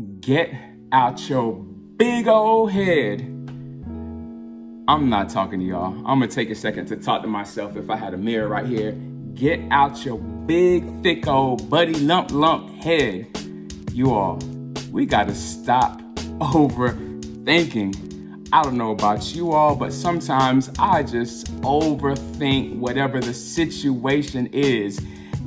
Get out your big old head. I'm not talking to y'all. I'm gonna take a second to talk to myself if I had a mirror right here. Get out your big, thick old buddy lump head. You all, we gotta stop overthinking. I don't know about you all, but sometimes I just overthink whatever the situation is.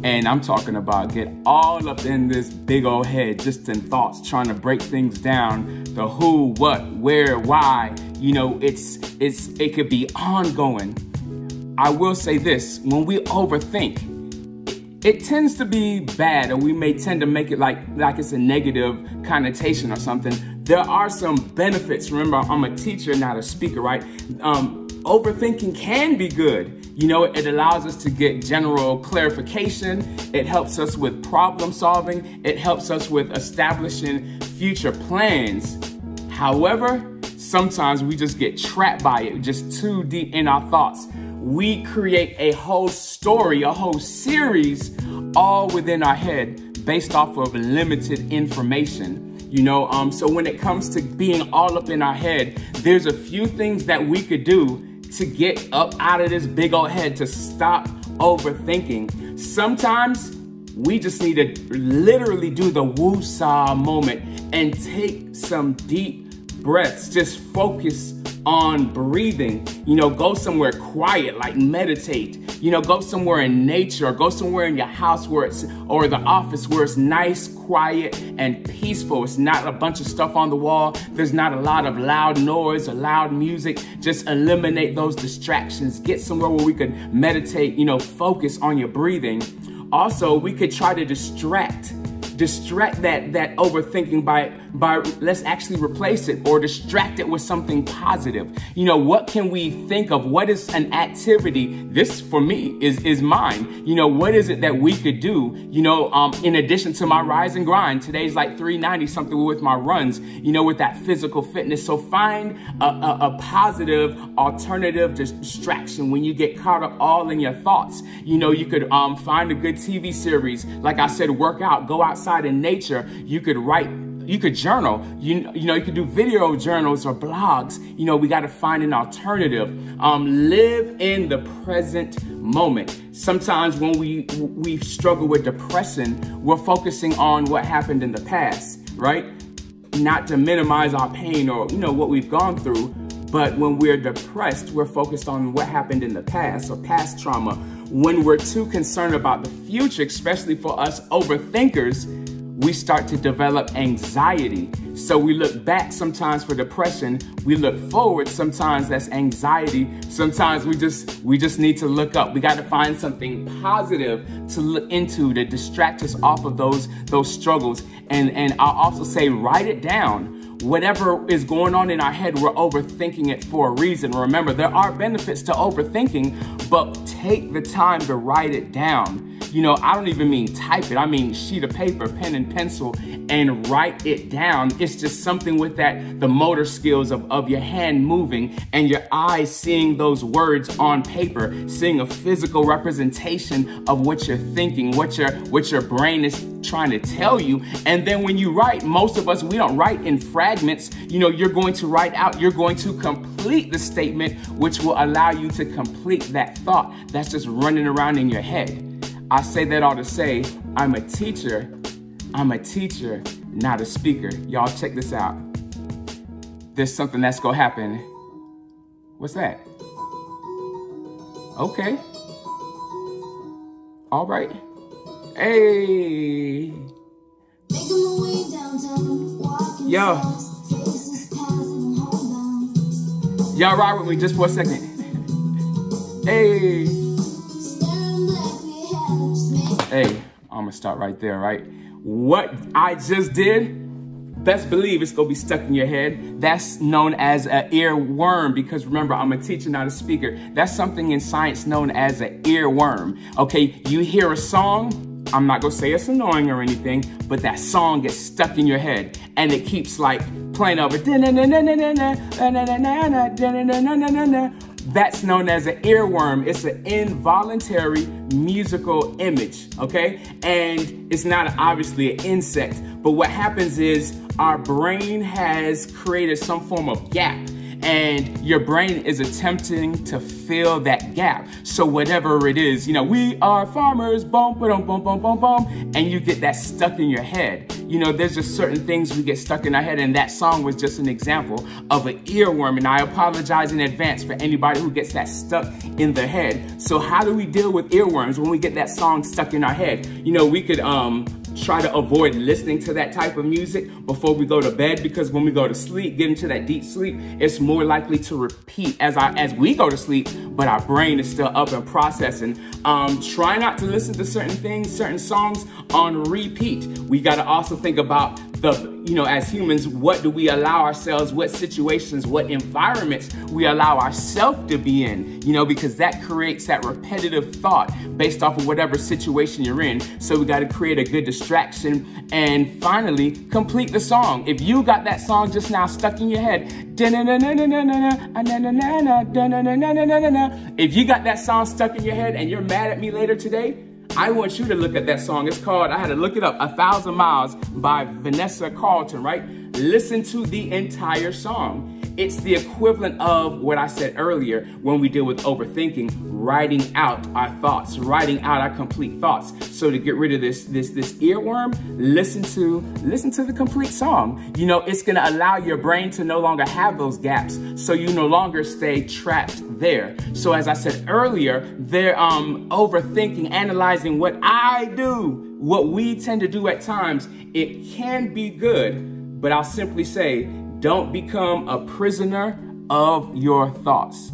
And I'm talking about get all up in this big old head, just in thoughts, trying to break things down. The who, what, where, why. You know, it could be ongoing. I will say this, when we overthink, it tends to be bad, or we may tend to make it like it's a negative connotation or something. There are some benefits. Remember, I'm a teacher, not a speaker, right? Overthinking can be good. You know, it allows us to get general clarification. It helps us with problem solving. It helps us with establishing future plans. However, sometimes we just get trapped by it, just too deep in our thoughts. We create a whole story, a whole series, all within our head based off of limited information. You know, so when it comes to being all up in our head, there's a few things that we could do to get up out of this big old head, to stop overthinking. Sometimes we just need to literally do the woo-saw moment and take some deep breaths. Just focus on breathing. You know, go somewhere quiet, like meditate. You know, go somewhere in nature, or go somewhere in your house or the office where it's nice, quiet, and peaceful. It's not a bunch of stuff on the wall. There's not a lot of loud noise or loud music. Just eliminate those distractions. Get somewhere where we could meditate, you know, focus on your breathing. Also, we could try to distract that overthinking by let's actually replace it or distract it with something positive. You know, what can we think of? What is an activity? This for me is mine. You know, what is it that we could do? You know, in addition to my rise and grind, today's like 390 something with my runs, you know, with that physical fitness. So find a positive alternative distraction when you get caught up all in your thoughts. You know, you could find a good TV series. Like I said, work out, go outside in nature. You could write, you could journal, you know, you could do video journals or blogs. You know, we got to find an alternative. Live in the present moment. Sometimes when we struggle with depression, we're focusing on what happened in the past, right? Not to minimize our pain or, you know, what we've gone through. But when we're depressed, we're focused on what happened in the past or past trauma. When we're too concerned about the future, especially for us overthinkers, we start to develop anxiety. So we look back sometimes for depression. We look forward. Sometimes that's anxiety. Sometimes we just need to look up. We got to find something positive to look into to distract us off of those struggles. And I'll also say, write it down. Whatever is going on in our head, we're overthinking it for a reason. Remember, there are benefits to overthinking, but take the time to write it down. You know, I don't even mean type it. I mean sheet of paper, pen and pencil, and write it down. It's just something with the motor skills of your hand moving and your eyes seeing those words on paper, seeing a physical representation of what you're thinking, what your brain is trying to tell you. And then when you write, most of us, we don't write in fragments. You know, you're going to write out, you're going to complete the statement, which will allow you to complete that thought that's just running around in your head. I say that all to say, I'm a teacher, not a speaker. Y'all check this out. There's something that's gonna happen. What's that? Okay. All right. Hey. Yo. Y'all ride with me just for a second. Hey. Hey, I'm gonna start right there, right? What I just did, best believe it's gonna be stuck in your head. That's known as an earworm, because remember, I'm a teacher, not a speaker. That's something in science known as an earworm. Okay, you hear a song, I'm not gonna say it's annoying or anything, but that song gets stuck in your head and it keeps like playing over. That's known as an earworm. It's an involuntary musical image, okay? And it's not obviously an insect, but what happens is our brain has created some form of gap. And your brain is attempting to fill that gap. So whatever it is, you know, we are farmers, boom, boom, boom, boom, boom, boom, and you get that stuck in your head. You know, there's just certain things we get stuck in our head, and that song was just an example of an earworm, and I apologize in advance for anybody who gets that stuck in their head. So how do we deal with earworms when we get that song stuck in our head? You know, we could try to avoid listening to that type of music before we go to bed, because when we go to sleep, get into that deep sleep, it's more likely to repeat as we go to sleep, but our brain is still up and processing. Try not to listen to certain things, certain songs on repeat. We got to also think about you know, as humans, what do we allow ourselves, what situations, what environments we allow ourselves to be in, you know, because that creates that repetitive thought based off of whatever situation you're in. So we got to create a good distraction, and finally complete the song. If you got that song just now stuck in your head, if you got that song stuck in your head and you're mad at me later today, I want you to look at that song. It's called, I had to look it up, 1,000 Miles by Vanessa Carlton, right? Listen to the entire song. It's the equivalent of what I said earlier when we deal with overthinking, writing out our thoughts, writing out our complete thoughts. So to get rid of this earworm, listen to the complete song. You know, it's gonna allow your brain to no longer have those gaps, so you no longer stay trapped there. So as I said earlier, they're overthinking, analyzing what I do, what we tend to do at times. It can be good, but I'll simply say, don't become a prisoner of your thoughts.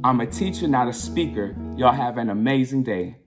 I'm a teacher, not a speaker. Y'all have an amazing day.